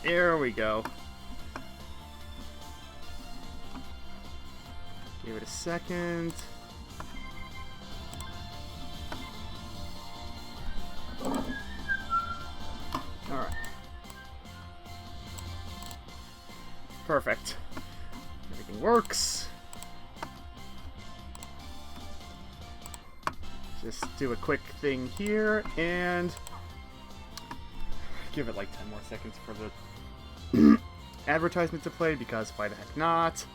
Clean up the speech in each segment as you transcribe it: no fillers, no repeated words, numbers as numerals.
There we go. Give it a second. Alright. Perfect. Everything works. Just do a quick thing here and give it like 10 more seconds for the advertisement to play, because why the heck not?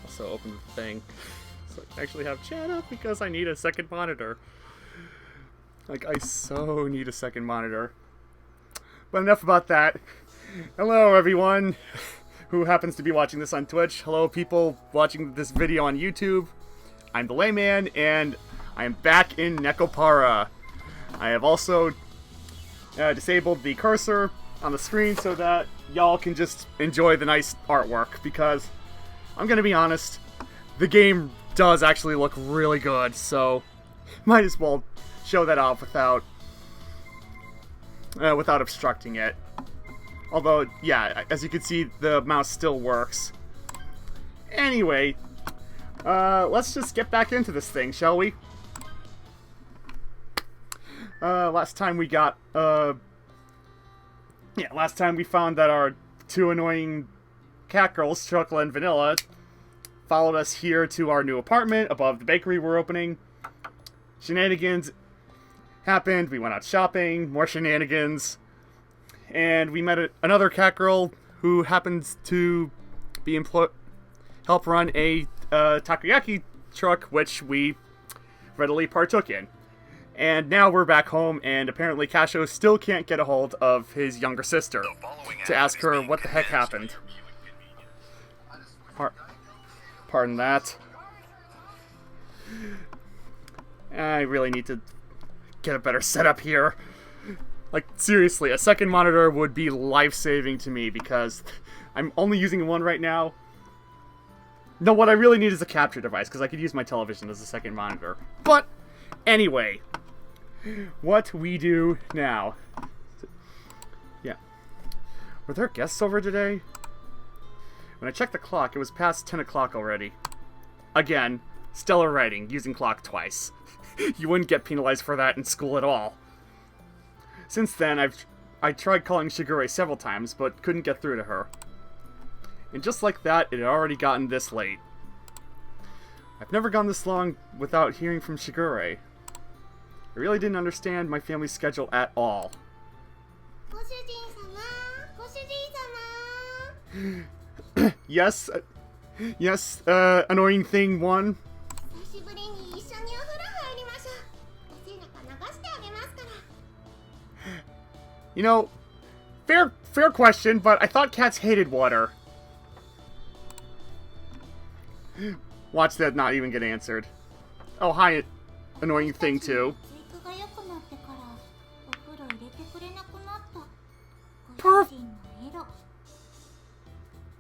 Also open the thing so I can actually have chat up, because I need a second monitor. Like, I so need a second monitor. But enough about that. Hello everyone who happens to be watching this on Twitch. Hello people watching this video on YouTube. I'm the Layman, and I am back in Nekopara. I have also disabled the cursor on the screen so that y'all can just enjoy the nice artwork, because I'm gonna be honest, the game does actually look really good, so might as well show that off without obstructing it. Although, yeah, as you can see, the mouse still works. Anyway, let's just get back into this thing, shall we? Last time we got, last time we found that our two annoying catgirls, Chocolate and Vanilla, followed us here to our new apartment above the bakery we're opening. Shenanigans happened, we went out shopping, more shenanigans, and we met another catgirl who happens to be help run a takoyaki truck, which we readily partook in. And now we're back home, and apparently Kashou still can't get a hold of his younger sister to ask her what the heck happened. Pardon that. I really need to get a better setup here. Like, seriously, a second monitor would be life-saving to me, because I'm only using one right now. No, what I really need is a capture device, because I could use my television as a second monitor. But, anyway, what we do now. Yeah. Were there guests over today? When I checked the clock, it was past 10 o'clock already. Again, stellar writing, using clock twice. You wouldn't get penalized for that in school at all. Since then, I tried calling Shigure several times, but couldn't get through to her. And just like that, it had already gotten this late. I've never gone this long without hearing from Shigure. I really didn't understand my family's schedule at all. Yes, annoying thing one. You know, fair question, but I thought cats hated water. Watch that not even get answered. Oh, hi, annoying thing too.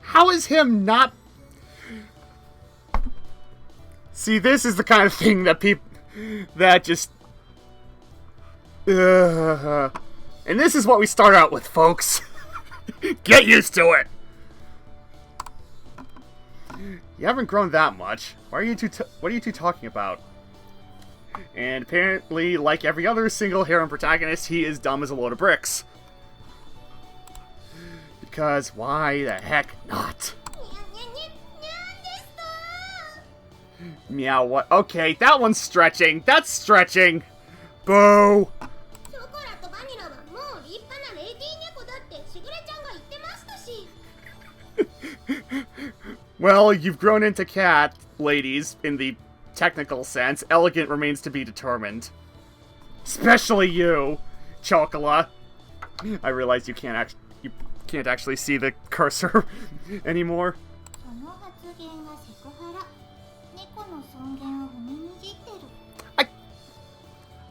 How is him not... See, this is the kind of thing that that just... And this is what we start out with, folks. Get used to it! You haven't grown that much. Why are you what are you two talking about? And apparently, like every other single harem protagonist, he is dumb as a load of bricks. Because why the heck not? Meow, what? Okay, that one's stretching. That's stretching. Boo! Well, you've grown into cat, ladies, in the technical sense. Elegant remains to be determined. Especially you, Chocola. I realize you can't actually see the cursor anymore.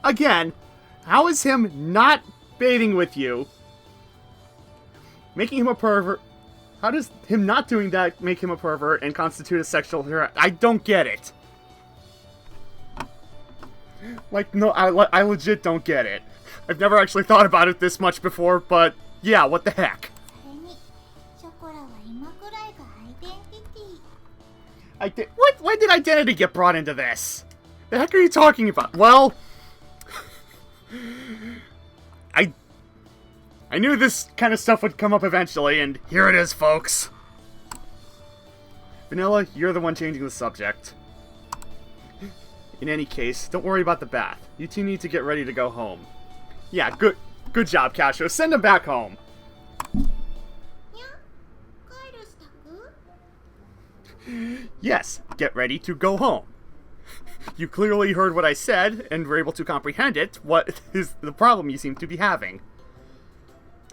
Again, how is him not bathing with you making him a pervert? How does him not doing that make him a pervert and constitute a sexual harassment? I don't get it. Like, no, I legit don't get it. I've never actually thought about it this much before, but yeah, what the heck? What? When did identity get brought into this? The heck are you talking about? Well, I knew this kind of stuff would come up eventually, and here it is, folks. Vanilla, you're the one changing the subject. In any case, don't worry about the bath. You two need to get ready to go home. Yeah, good job, Kashou. Send him back home. Yes, get ready to go home. You clearly heard what I said and were able to comprehend it. What is the problem you seem to be having?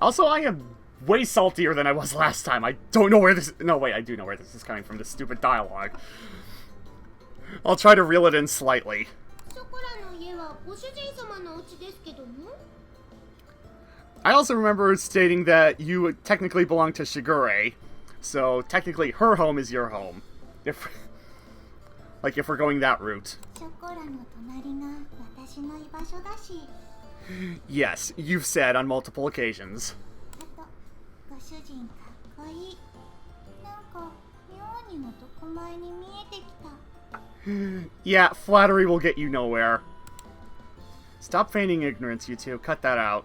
Also, I am way saltier than I was last time. I don't know where this... No, wait, I do know where this is coming from, this stupid dialogue. I'll try to reel it in slightly. I also remember stating that you technically belong to Shigure, so technically her home is your home. If we're going that route. Yes, you've said on multiple occasions. Yeah, flattery will get you nowhere. Stop feigning ignorance, you two. Cut that out.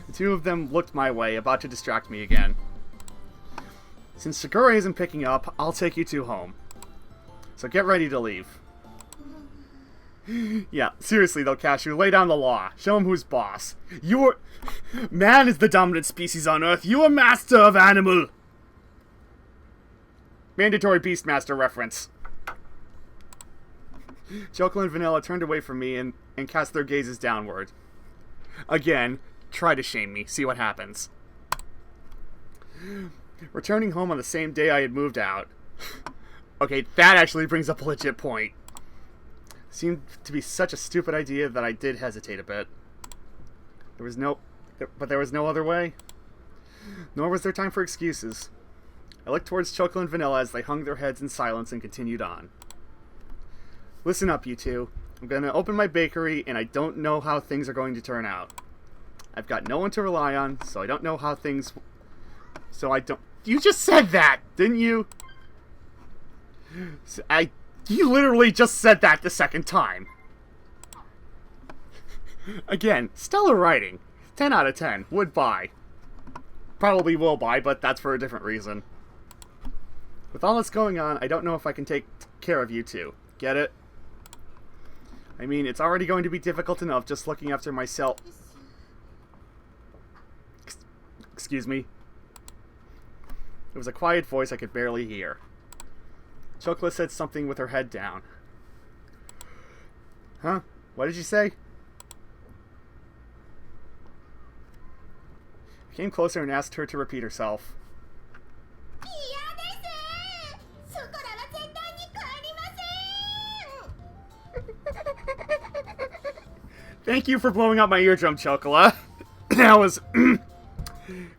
The two of them looked my way, about to distract me again. Since Shigure isn't picking up, I'll take you two home. So get ready to leave. Yeah, seriously though, Kashou, lay down the law. Show him who's boss. Man is the dominant species on Earth. You are master of animal. Mandatory Beastmaster reference. Chocolate and Vanilla turned away from me and cast their gazes downward. Again, try to shame me. See what happens. Returning home on the same day I had moved out. Okay, that actually brings up a legit point. Seemed to be such a stupid idea that I did hesitate a bit. There was no other way. Nor was there time for excuses. I looked towards Chocolate and Vanilla as they hung their heads in silence and continued on. Listen up, you two. I'm gonna open my bakery, and I don't know how things are going to turn out. I've got no one to rely on, so I don't know how things... So I don't... You just said that, didn't you? You literally just said that the second time. Again, stellar writing. 10 out of 10. Would buy. Probably will buy, but that's for a different reason. With all that's going on, I don't know if I can take care of you two. Get it? I mean, it's already going to be difficult enough just looking after myself. Excuse me. It was a quiet voice I could barely hear. Chocolate said something with her head down. Huh? What did you say? I came closer and asked her to repeat herself. Thank you for blowing out my eardrum, Chocolate. That was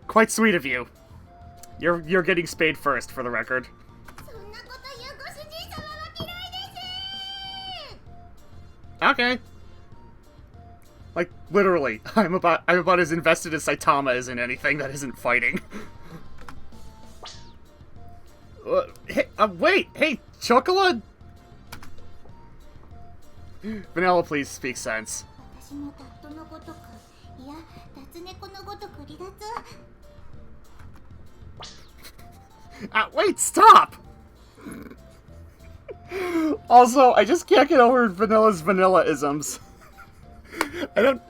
quite sweet of you. You're getting spayed first, for the record. Okay. Like, literally, I'm about as invested as Saitama is in anything that isn't fighting. Hey, wait! Hey, Chocolate! Vanilla, please speak sense. Wait, stop! Also, I just can't get over Vanilla's vanilla-isms. I don't...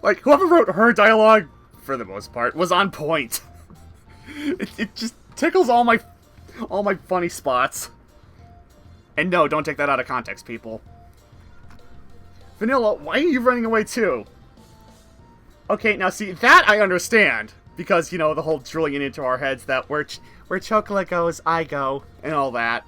Like, whoever wrote her dialogue, for the most part, was on point. It just tickles all my funny spots. And no, don't take that out of context, people. Vanilla, why are you running away too? Okay, now see, that I understand. Because, you know, the whole drilling it into our heads that where Chocolate goes, I go, and all that.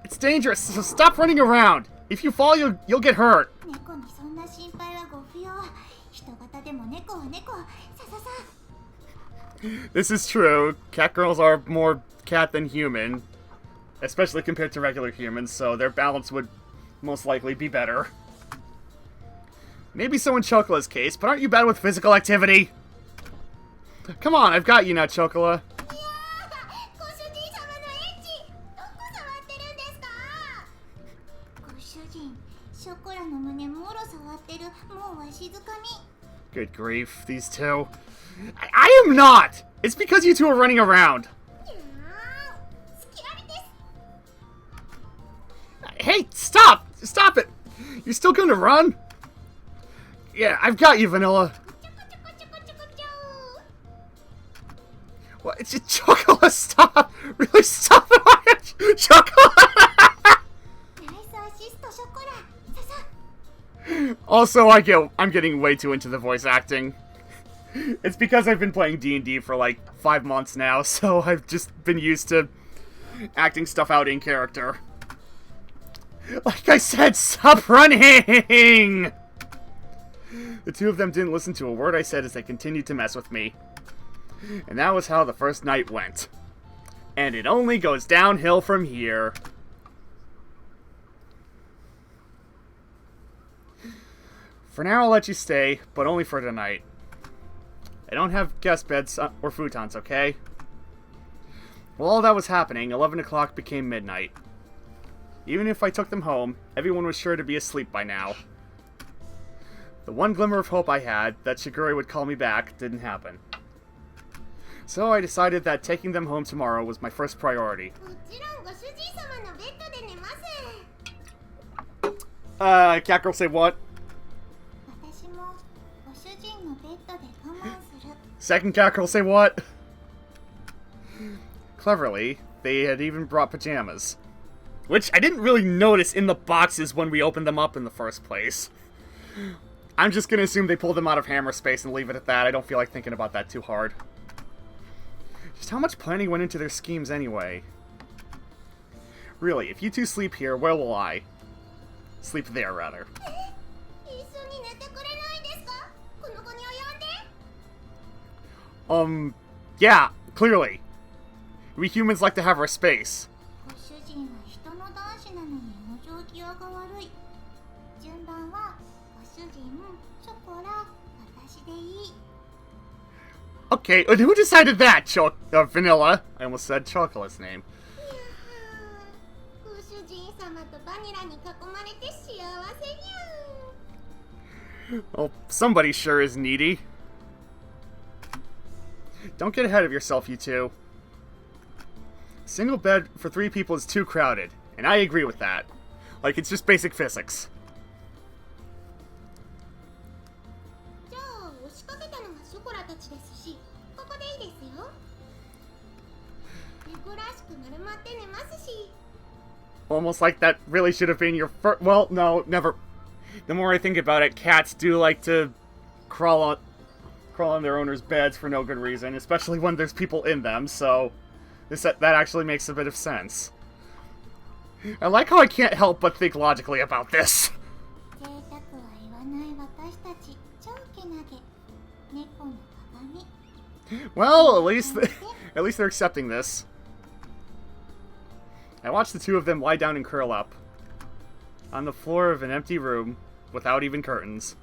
It's dangerous, so stop running around. If you fall, you'll get hurt. This is true. Cat girls are more cat than human, especially compared to regular humans, so their balance would most likely be better. Maybe so in Chocola's case, but aren't you bad with physical activity? Come on, I've got you now, Chocola. Good grief, these two. I am not! It's because you two are running around. Hey, stop! Stop it! You're still gonna run? Yeah, I've got you, Vanilla. What? It's just Chocola, stop! Really, stop it! Chocola! Also, I'm getting way too into the voice acting. It's because I've been playing D&D for like 5 months now, so I've just been used to acting stuff out in character. Like I said, stop running! The two of them didn't listen to a word I said as they continued to mess with me. And that was how the first night went. And it only goes downhill from here. For now, I'll let you stay, but only for tonight. I don't have guest beds or futons, okay? While all that was happening, 11 o'clock became midnight. Even if I took them home, everyone was sure to be asleep by now. The one glimmer of hope I had, that Shigure would call me back, didn't happen. So I decided that taking them home tomorrow was my first priority. Catgirl, say what? Second Catgirl, say what? Cleverly, they had even brought pajamas. Which I didn't really notice in the boxes when we opened them up in the first place. I'm just gonna assume they pulled them out of Hammer Space and leave it at that. I don't feel like thinking about that too hard. Just how much planning went into their schemes anyway? Really, if you two sleep here, where will I? Sleep there, rather. Yeah, clearly. We humans like to have our space. Okay, who decided that, Vanilla? I almost said Chocolate's name. Well, somebody sure is needy. Don't get ahead of yourself, you two. Single bed for 3 people is too crowded, and I agree with that. Like, it's just basic physics. Almost like that really should have been your first. Well, no, never. The more I think about it, cats do like to crawl on their owners' beds for no good reason, especially when there's people in them, so that actually makes a bit of sense. I like how I can't help but think logically about this. Well, at least they're accepting this. I watched the two of them lie down and curl up on the floor of an empty room without even curtains.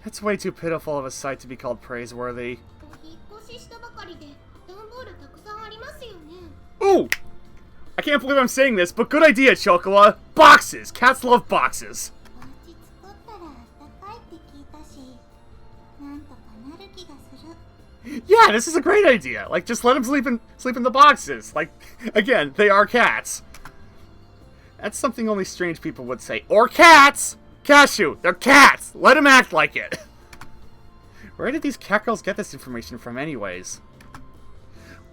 It's way too pitiful of a sight to be called praiseworthy. Ooh! I can't believe I'm saying this, but good idea, Chocola! Boxes! Cats love boxes! Yeah, this is a great idea! Like, just let them sleep in the boxes! Like, again, they are cats. That's something only strange people would say. Or cats! Kashou! They're cats! Let them act like it! Where did these cat girls get this information from anyways?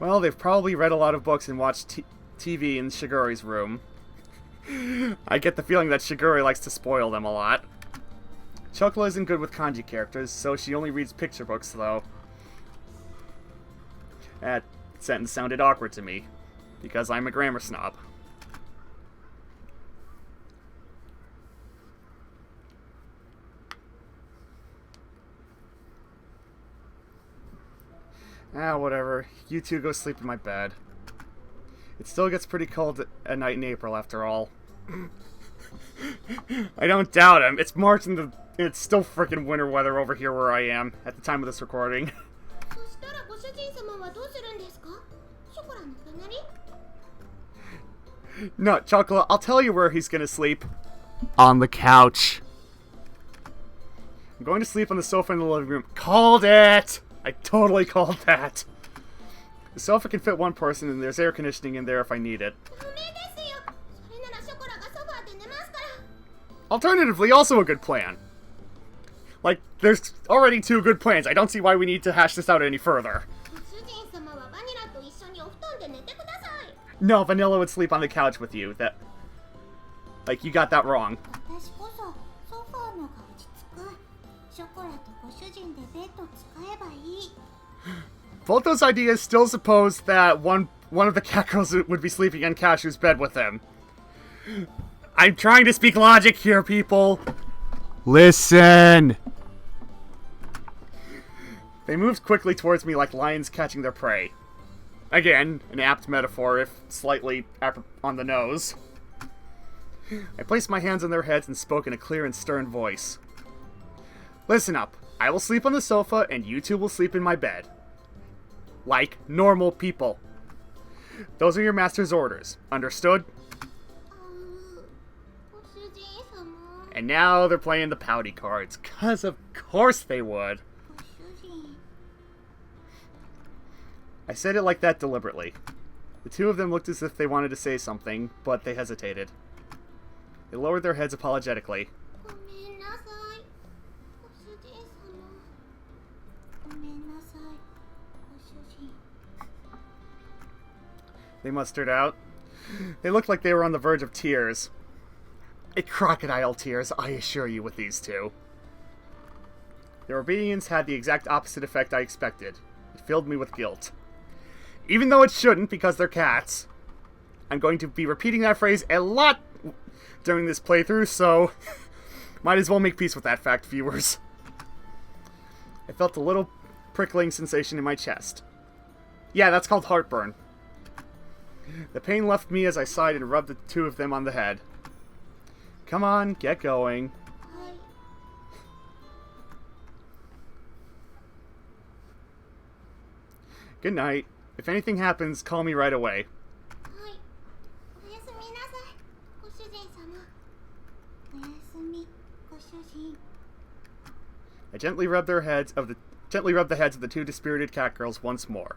Well, they've probably read a lot of books and watched TV in Shigure's room. I get the feeling that Shigure likes to spoil them a lot. Chocola isn't good with kanji characters, so she only reads picture books, though. That sentence sounded awkward to me, because I'm a grammar snob. Ah, whatever. You two go sleep in my bed. It still gets pretty cold at night in April, after all. I don't doubt him. It's March and it's still freaking winter weather over here where I am at the time of this recording. No, Chocolate, I'll tell you where he's gonna sleep. On the couch. I'm going to sleep on the sofa in the living room. Called it! I totally called that. The sofa can fit one person, and there's air conditioning in there if I need it. Alternatively, also a good plan. Like, there's already two good plans. I don't see why we need to hash this out any further. No, Vanilla would sleep on the couch with you. Like, you got that wrong. Both those ideas still suppose that one of the catgirls would be sleeping on Kashou's bed with him. I'm trying to speak logic here, people. Listen! They moved quickly towards me like lions catching their prey. Again, an apt metaphor, if slightly on the nose. I placed my hands on their heads and spoke in a clear and stern voice. Listen up. I will sleep on the sofa, and you two will sleep in my bed. Like normal people. Those are your master's orders. Understood? And now they're playing the pouty cards, 'cause of course they would. I said it like that deliberately. The two of them looked as if they wanted to say something, but they hesitated. They lowered their heads apologetically. They mustered out. They looked like they were on the verge of tears. Crocodile tears, I assure you, with these two. Their obedience had the exact opposite effect I expected. It filled me with guilt. Even though it shouldn't, because they're cats. I'm going to be repeating that phrase a lot during this playthrough, so might as well make peace with that fact, viewers. I felt a little prickling sensation in my chest. Yeah, that's called heartburn. The pain left me as I sighed and rubbed the two of them on the head. Come on, get going. Good night. If anything happens, call me right away. I gently rubbed the heads of the two dispirited catgirls once more.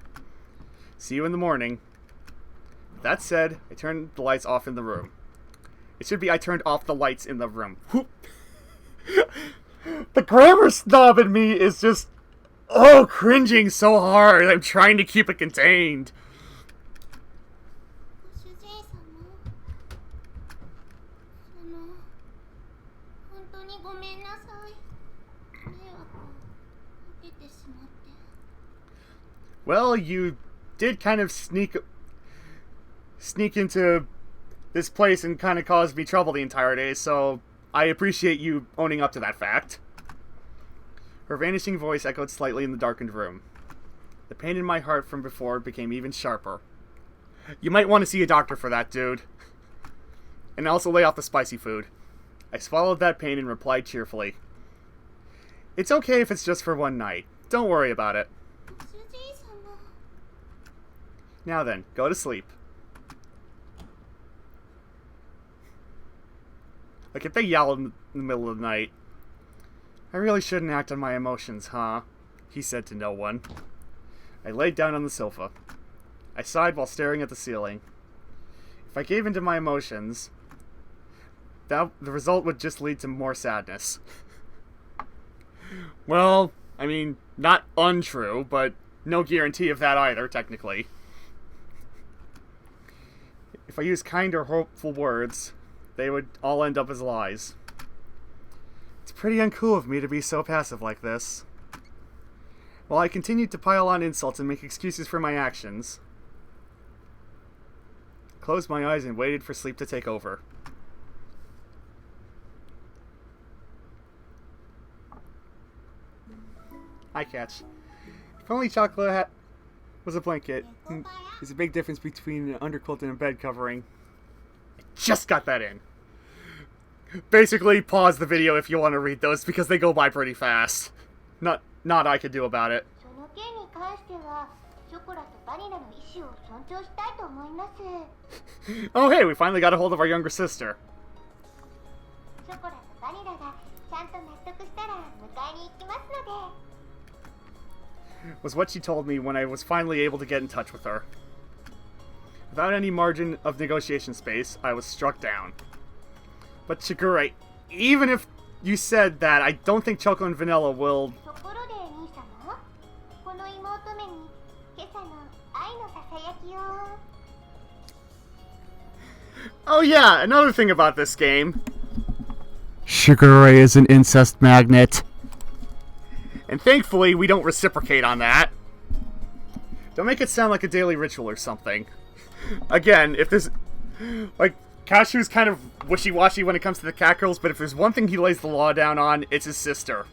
See you in the morning. That said, I turned the lights off in the room. It should be I turned off the lights in the room. The grammar snob in me is just, cringing so hard. I'm trying to keep it contained. Well, you did kind of sneak into this place and kind of caused me trouble the entire day, so I appreciate you owning up to that fact. Her vanishing voice echoed slightly in the darkened room. The pain in my heart from before became even sharper. You might want to see a doctor for that, dude. And also lay off the spicy food. I swallowed that pain and replied cheerfully. It's okay if it's just for one night. Don't worry about it. Now then, go to sleep. Like, if they yell in the middle of the night. I really shouldn't act on my emotions, huh? He said to no one. I laid down on the sofa. I sighed while staring at the ceiling. If I gave in to my emotions, the result would just lead to more sadness. Well, I mean, not untrue, but no guarantee of that either, technically. If I use kind or hopeful words, they would all end up as lies. It's pretty uncool of me to be so passive like this. While I continued to pile on insults and make excuses for my actions, I closed my eyes and waited for sleep to take over. Hi, Catch. If only Chocolate What's a blanket? There's a big difference between an underquilt and a bed covering. I just got that in. Basically, pause the video if you want to read those, because they go by pretty fast. Not I could do about it. Oh hey, we finally got a hold of our younger sister. Was what she told me when I was finally able to get in touch with her. Without any margin of negotiation space, I was struck down. But Shigure, even if you said that, I don't think Choco and Vanilla will... Oh yeah, another thing about this game. Shigure is an incest magnet. And thankfully, we don't reciprocate on that. Don't make it sound like a daily ritual or something. Again, if there's... Like, Kashou's kind of wishy-washy when it comes to the catgirls, but if there's one thing he lays the law down on, it's his sister.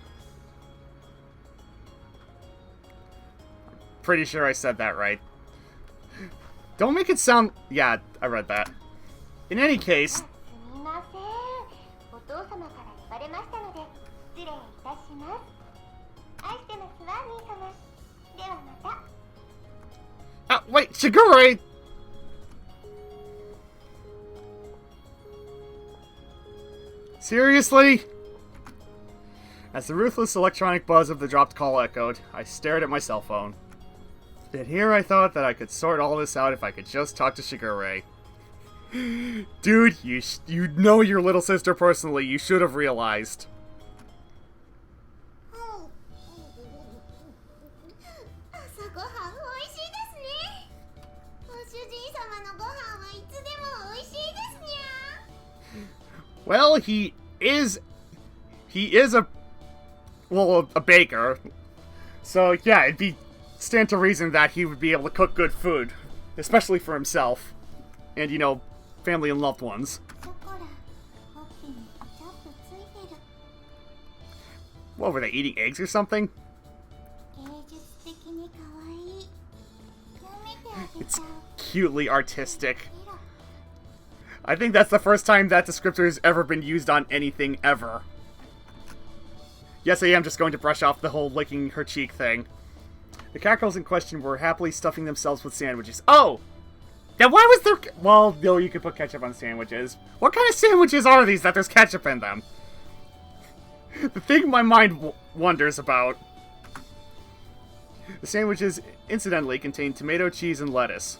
Pretty sure I said that right. Don't make it sound... Yeah, I read that. In any case... wait, Shigure! Seriously? As the ruthless electronic buzz of the dropped call echoed, I stared at my cell phone. And here I thought that I could sort all this out if I could just talk to Shigure. Dude, you know your little sister personally. You should have realized. Well, he is a baker. So yeah, it'd stand to reason that he would be able to cook good food, especially for himself and, you know, family and loved ones. What were they eating, eggs or something? It's cutely artistic. I think that's the first time that descriptor has ever been used on anything ever. Yes, I am just going to brush off the whole licking her cheek thing. The catgirls in question were happily stuffing themselves with sandwiches. Oh! Now why was there... Well, no, you could put ketchup on sandwiches. What kind of sandwiches are these that there's ketchup in them? The thing my mind wonders about. The sandwiches, incidentally, contain tomato, cheese, and lettuce.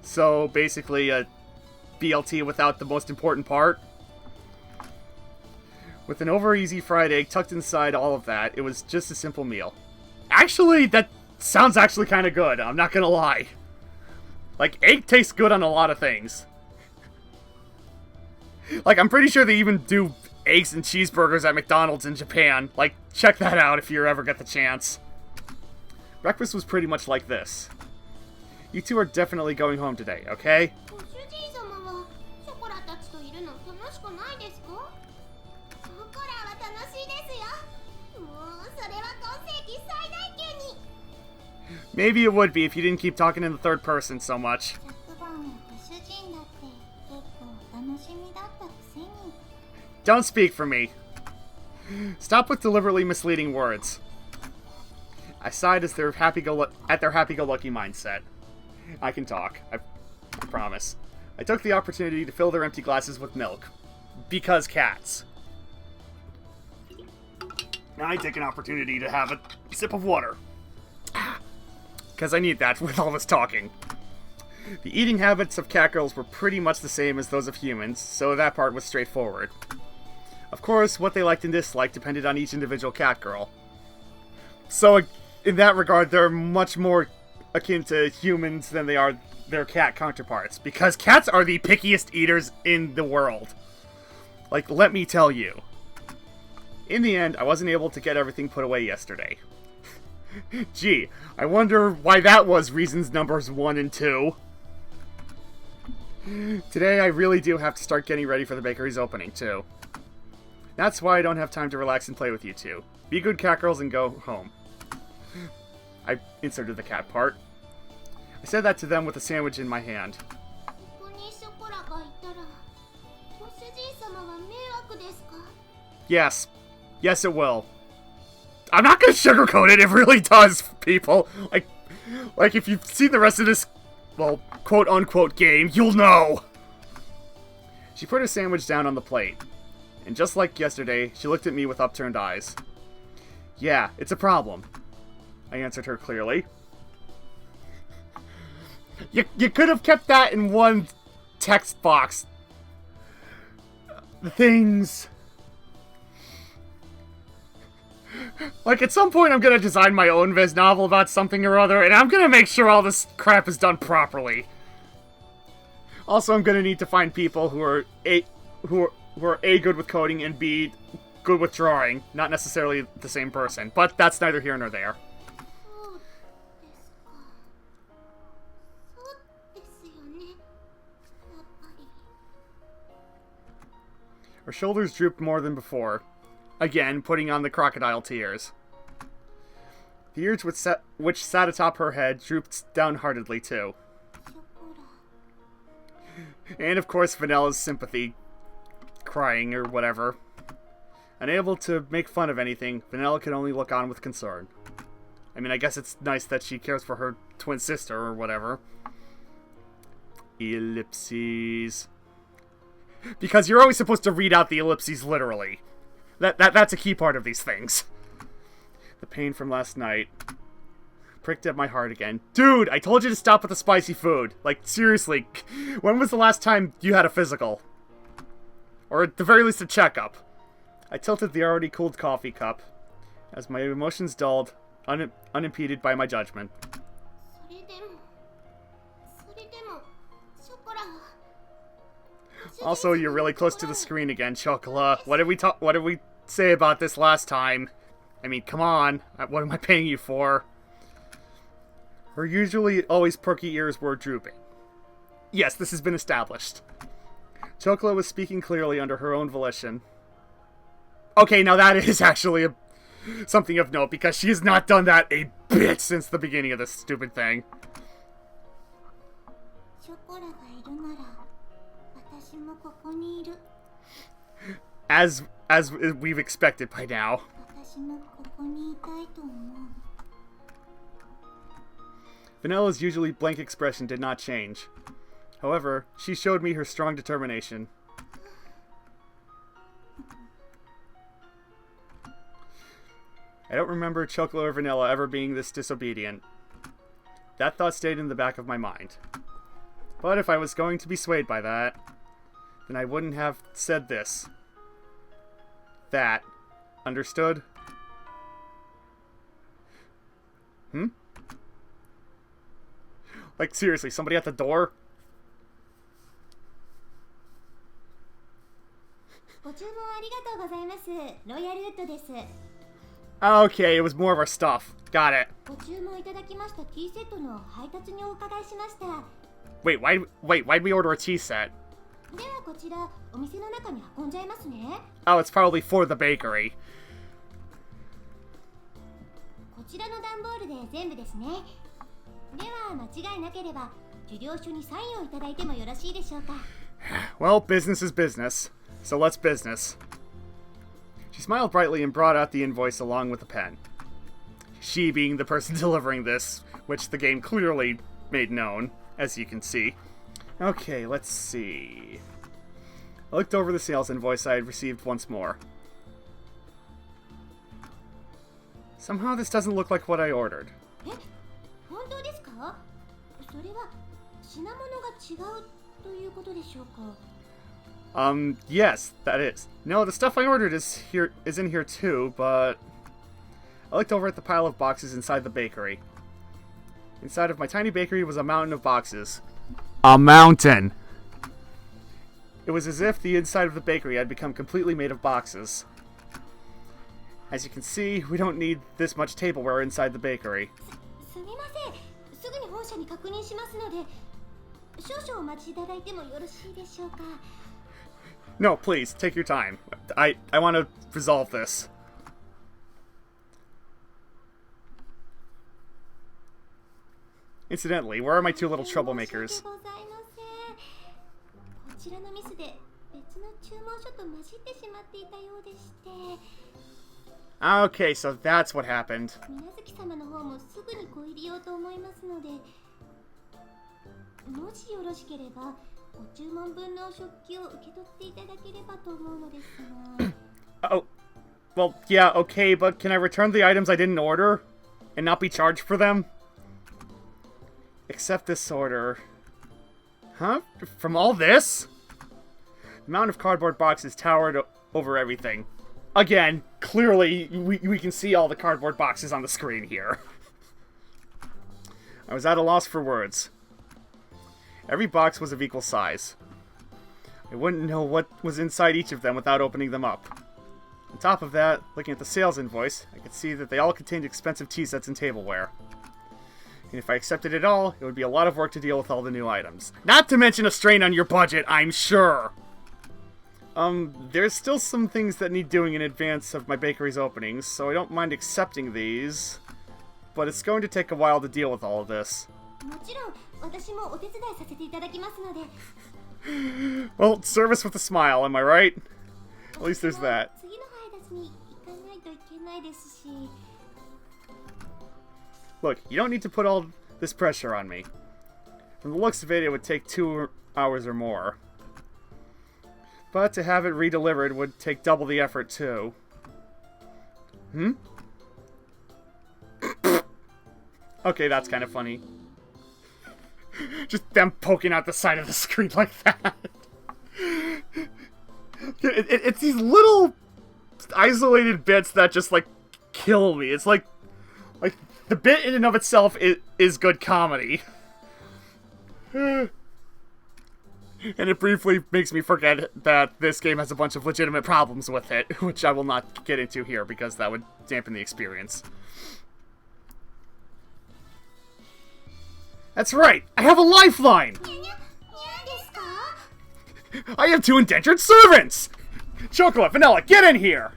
So, basically, a BLT without the most important part. With an over-easy fried egg tucked inside all of that, it was just a simple meal. Actually, that sounds actually kind of good, I'm not gonna lie. Like, egg tastes good on a lot of things. Like, I'm pretty sure they even do eggs and cheeseburgers at McDonald's in Japan. Like, check that out if you ever get the chance. Breakfast was pretty much like this. You two are definitely going home today, okay? Maybe it would be if you didn't keep talking in the third person so much. Don't speak for me. Stop with deliberately misleading words. I sighed as at their happy-go-lucky mindset. I can talk. I promise. I took the opportunity to fill their empty glasses with milk. Because cats. Now I take an opportunity to have a sip of water. Because I need that with all this talking. The eating habits of catgirls were pretty much the same as those of humans, so that part was straightforward. Of course, what they liked and disliked depended on each individual catgirl. So, in that regard, they're much more akin to humans than they are their cat counterparts, because cats are the pickiest eaters in the world. Like, let me tell you. In the end, I wasn't able to get everything put away yesterday. Gee, I wonder why that was reasons numbers 1 and 2. Today, I really do have to start getting ready for the bakery's opening, too. That's why I don't have time to relax and play with you two. Be good catgirls and go home. I inserted the cat part. I said that to them with a sandwich in my hand. Yes. Yes, it will. I'm not gonna sugarcoat it, it really does, people. Like if you've seen the rest of this, well, quote-unquote game, you'll know. She put her sandwich down on the plate. And just like yesterday, she looked at me with upturned eyes. Yeah, it's a problem. I answered her clearly. You could have kept that in one text box. Things. Like, at some point I'm gonna design my own Viz novel about something or other, and I'm gonna make sure all this crap is done properly. Also, I'm gonna need to find people who are A, good with coding, and B, good with drawing. Not necessarily the same person, but that's neither here nor there. Her shoulders drooped more than before, again putting on the crocodile tears. The ears which sat atop her head drooped downheartedly too. And of course Vanello's sympathy, crying or whatever. Unable to make fun of anything, Vanella could only look on with concern. I mean, I guess it's nice that she cares for her twin sister or whatever. Ellipses. Because you're always supposed to read out the ellipses literally. That's a key part of these things. The pain from last night pricked at my heart again. Dude, I told you to stop with the spicy food. Like, seriously, when was the last time you had a physical? Or at the very least a checkup? I tilted the already cooled coffee cup as my emotions dulled, unimpeded by my judgment. Also, you're really close to the screen again, Chocola. What did we say about this last time? I mean, come on. What am I paying you for? Her usually always perky ears were drooping. Yes, this has been established. Chocola was speaking clearly under her own volition. Okay, now that is actually something of note, because she has not done that a bit since the beginning of this stupid thing. As we've expected by now. Vanella's usually blank expression did not change. However, she showed me her strong determination. I don't remember Chocola or Vanilla ever being this disobedient. That thought stayed in the back of my mind. But if I was going to be swayed by that, then I wouldn't have said this. That. Understood? Like, seriously, somebody at the door? Okay, it was more of our stuff. Got it. Wait, why'd we order a tea set? Oh, it's probably for the bakery. Well, business is business, so let's business. She smiled brightly and brought out the invoice along with a pen. She being the person delivering this, which the game clearly made known, as you can see. Okay, let's see. I looked over the sales invoice I had received once more. Somehow this doesn't look like what I ordered. Yes, that is. No, the stuff I ordered is in here too, but I looked over at the pile of boxes inside the bakery. Inside of my tiny bakery was a mountain of boxes. A mountain! It was as if the inside of the bakery had become completely made of boxes. As you can see, we don't need this much tableware inside the bakery. No, please, take your time. I want to resolve this. Incidentally, where are my two little troublemakers? Okay, so that's what happened. Oh, well, yeah, okay, but can I return the items I didn't order and not be charged for them? Accept this order. Huh? From all this? The amount of cardboard boxes towered over everything. Again, clearly, we can see all the cardboard boxes on the screen here. I was at a loss for words. Every box was of equal size. I wouldn't know what was inside each of them without opening them up. On top of that, looking at the sales invoice, I could see that they all contained expensive tea sets and tableware. And if I accepted it all, it would be a lot of work to deal with all the new items. Not to mention a strain on your budget, I'm sure! There's still some things that need doing in advance of my bakery's openings, so I don't mind accepting these. But it's going to take a while to deal with all of this. Well, service with a smile, am I right? At least there's that. Look, you don't need to put all this pressure on me. From the looks of it, it would take 2 hours or more. But to have it redelivered would take double the effort, too. Hmm? Okay, that's kind of funny. Just them poking out the side of the screen like that. It's these little isolated bits that just, like, kill me. It's like the bit in and of itself is good comedy. And it briefly makes me forget that this game has a bunch of legitimate problems with it, which I will not get into here because that would dampen the experience. That's right! I have a lifeline! I have 2 indentured servants! Chocolate, Vanilla, get in here!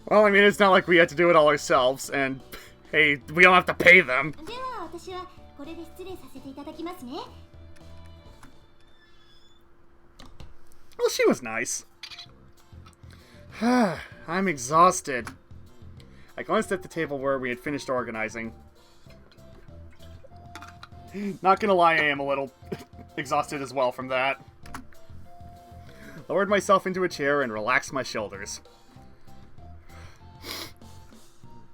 Well, I mean, it's not like we had to do it all ourselves, and hey, we don't have to pay them. Well, she was nice. I'm exhausted. I glanced at the table where we had finished organizing. Not gonna lie, I am a little exhausted as well from that. Lowered myself into a chair and relaxed my shoulders.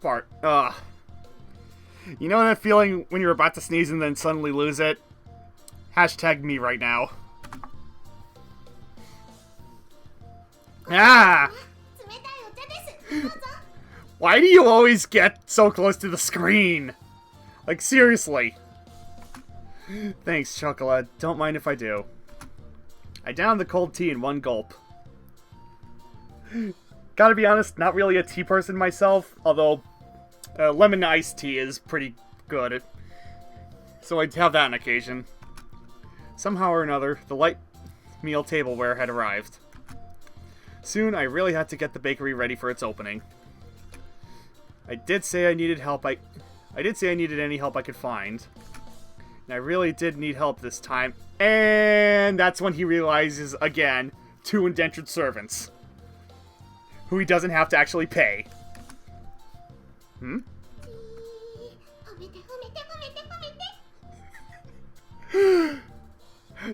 Fart. You know that feeling when you're about to sneeze and then suddenly lose it? Hashtag me right now. Ah! Why do you always get so close to the screen? Like, seriously. Thanks, Chocolate. Don't mind if I do. I downed the cold tea in one gulp. Gotta be honest, not really a tea person myself, although lemon iced tea is pretty good. So I'd have that on occasion. Somehow or another, the light meal tableware had arrived. Soon, I really had to get the bakery ready for its opening. I did say I needed help. I did say I needed any help I could find. And I really did need help this time. And that's when he realizes, again, 2 indentured servants. Who he doesn't have to actually pay. Hmm?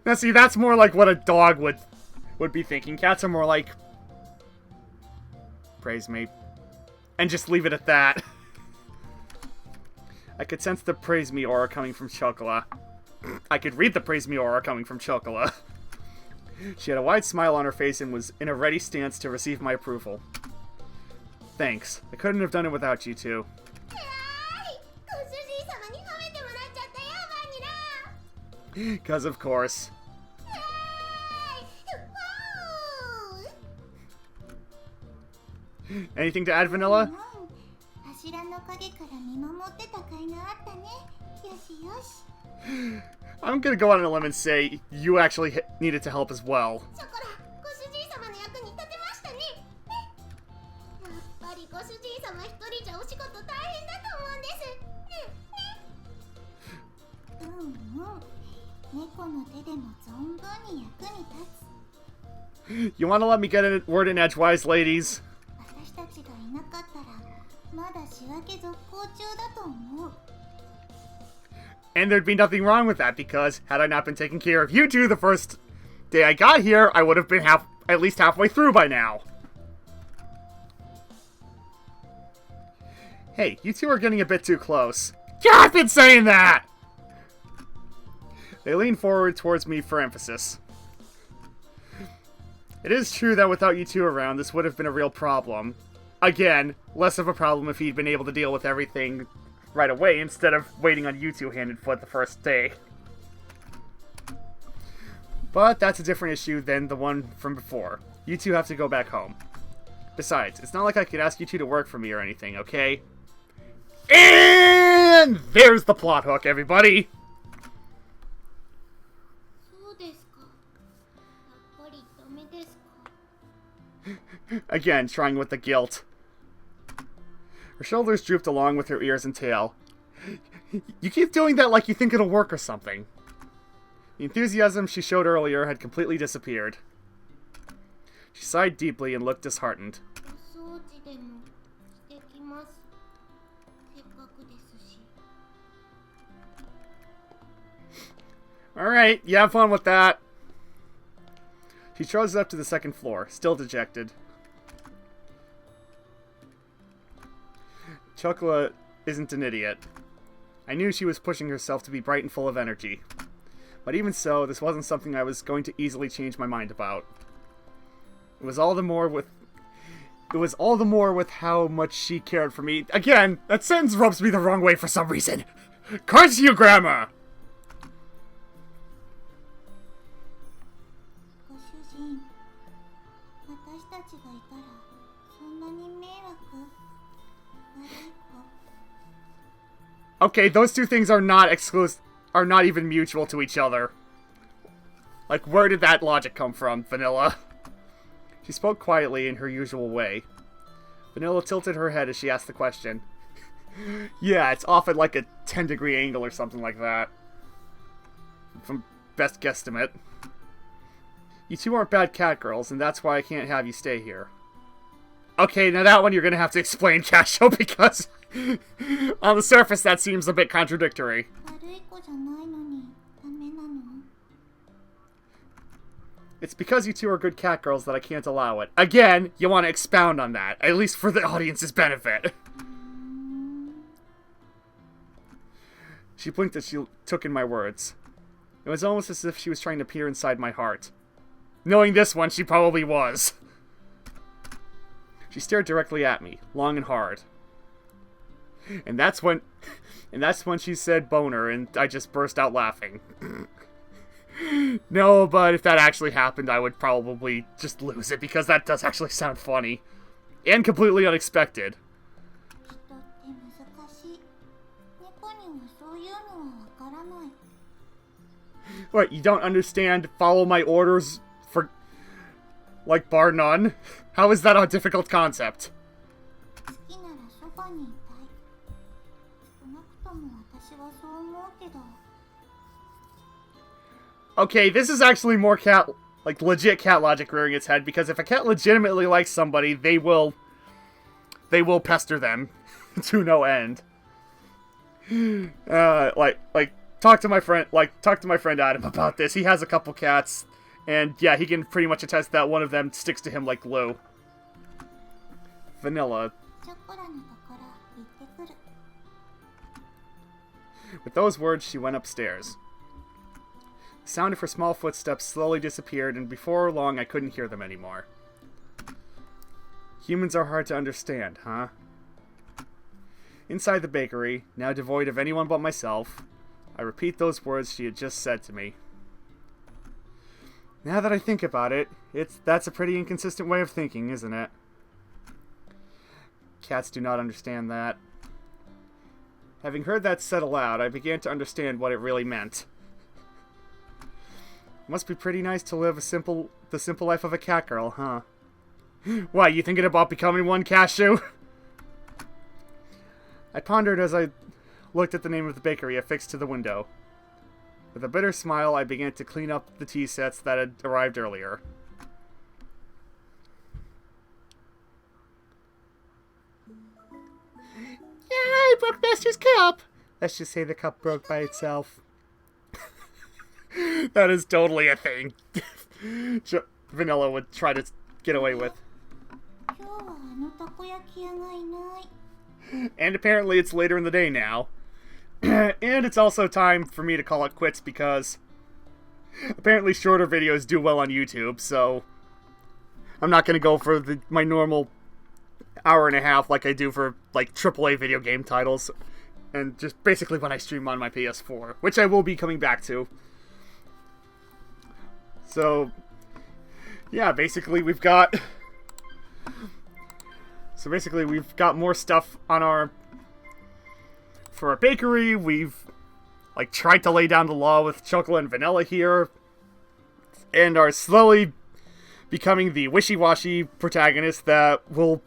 Now see, that's more like what a dog would be thinking. Cats are more like, praise me. And just leave it at that. I could sense the praise me aura coming from Chocola. I could read the praise me aura coming from Chocola. She had a wide smile on her face and was in a ready stance to receive my approval. Thanks. I couldn't have done it without you two. Because of course. Anything to add, Vanilla? I'm gonna go out on a limb and say you actually needed to help as well. You want to let me get a word in edgewise, ladies? And there'd be nothing wrong with that, because had I not been taking care of you two the first day I got here, I would have been at least halfway through by now. Hey, you two are getting a bit too close. Yeah, I've been saying that! They lean forward towards me for emphasis. It is true that without you two around, this would have been a real problem. Again, less of a problem if he'd been able to deal with everything right away instead of waiting on you two hand and foot the first day. But that's a different issue than the one from before. You two have to go back home. Besides, it's not like I could ask you two to work for me or anything, okay? And there's the plot hook, everybody! Again, trying with the guilt. Her shoulders drooped along with her ears and tail. You keep doing that like you think it'll work or something. The enthusiasm she showed earlier had completely disappeared. She sighed deeply and looked disheartened. Alright, you have fun with that. She trudged up to the second floor, still dejected. Chocola isn't an idiot. I knew she was pushing herself to be bright and full of energy. But even so, this wasn't something I was going to easily change my mind about. It was all the more with how much she cared for me. Again, that sentence rubs me the wrong way for some reason. Curse you, Grandma! Okay, those two things are not exclusive, are not even mutual to each other. Like, where did that logic come from, Vanilla? She spoke quietly in her usual way. Vanilla tilted her head as she asked the question. Yeah, it's off at like a 10-degree angle or something like that. From best guesstimate. You two aren't bad catgirls, and that's why I can't have you stay here. Okay, now that one you're gonna have to explain, Kashou, because on the surface that seems a bit contradictory. It's because you two are good catgirls that I can't allow it. Again, you want to expound on that, at least for the audience's benefit. She blinked as she took in my words. It was almost as if she was trying to peer inside my heart. Knowing this one, she probably was. She stared directly at me, long and hard. And that's when she said boner, and I just burst out laughing. No, but if that actually happened, I would probably just lose it, because that does actually sound funny. And completely unexpected. What, you don't understand follow my orders for, like, bar none? How is that a difficult concept? Okay, this is actually more cat, like, legit cat logic rearing its head, because if a cat legitimately likes somebody, they will pester them to no end. Talk to my friend Adam about this. He has a couple cats, and yeah, he can pretty much attest that one of them sticks to him like glue. Vanilla. With those words, she went upstairs. The sound of her small footsteps slowly disappeared, and before long I couldn't hear them anymore. Humans are hard to understand, huh? Inside the bakery, now devoid of anyone but myself, I repeat those words she had just said to me. Now that I think about it, that's a pretty inconsistent way of thinking, isn't it? Cats do not understand that. Having heard that said aloud, I began to understand what it really meant. Must be pretty nice to live the simple life of a catgirl, huh? Why, you thinking about becoming one, Kashou? I pondered as I looked at the name of the bakery affixed to the window. With a bitter smile, I began to clean up the tea sets that had arrived earlier. Yeah, I broke Master's cup! Let's just say the cup broke by itself. That is totally a thing. Vanilla would try to get away with. And apparently it's later in the day now. And it's also time for me to call it quits because apparently shorter videos do well on YouTube, so I'm not going to go for my normal hour and a half like I do for like AAA video game titles. And just basically when I stream on my PS4, which I will be coming back to. So, yeah, basically we've got more stuff on for our bakery. We've like tried to lay down the law with chocolate and vanilla here, and are slowly becoming the wishy-washy protagonist that will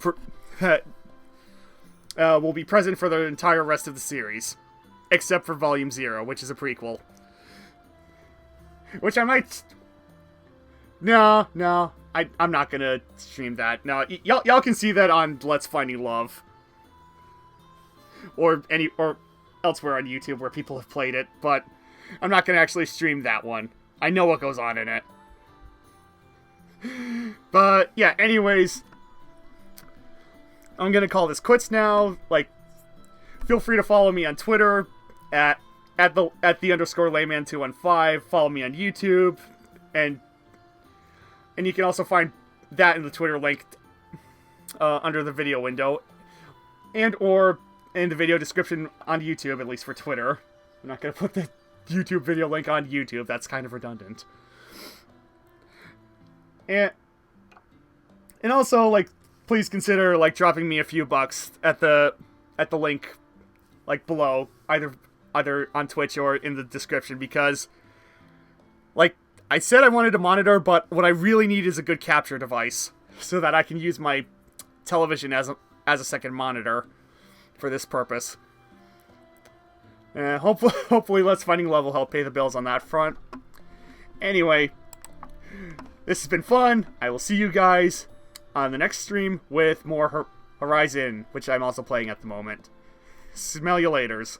be present for the entire rest of the series, except for Volume 0, which is a prequel. Which I might... No, I'm not gonna stream that. No, y'all can see that on Let's Finding Love. Or elsewhere on YouTube where people have played it, but I'm not gonna actually stream that one. I know what goes on in it. But, yeah, anyways... I'm gonna call this quits now. Like, feel free to follow me on Twitter at the _Layman215. Follow me on YouTube, and you can also find that in the Twitter link under the video window, and or in the video description on YouTube, at least for Twitter. I'm not gonna put the YouTube video link on YouTube. That's kind of redundant. And also, like, please consider, like, dropping me a few bucks at the link, like, below, either on Twitch or in the description, because, like, I said I wanted a monitor, but what I really need is a good capture device, so that I can use my television as a second monitor for this purpose. Hopefully Let's Finding Love will help pay the bills on that front. Anyway, this has been fun. I will see you guys on the next stream with more Horizon, which I'm also playing at the moment. Smell you laters.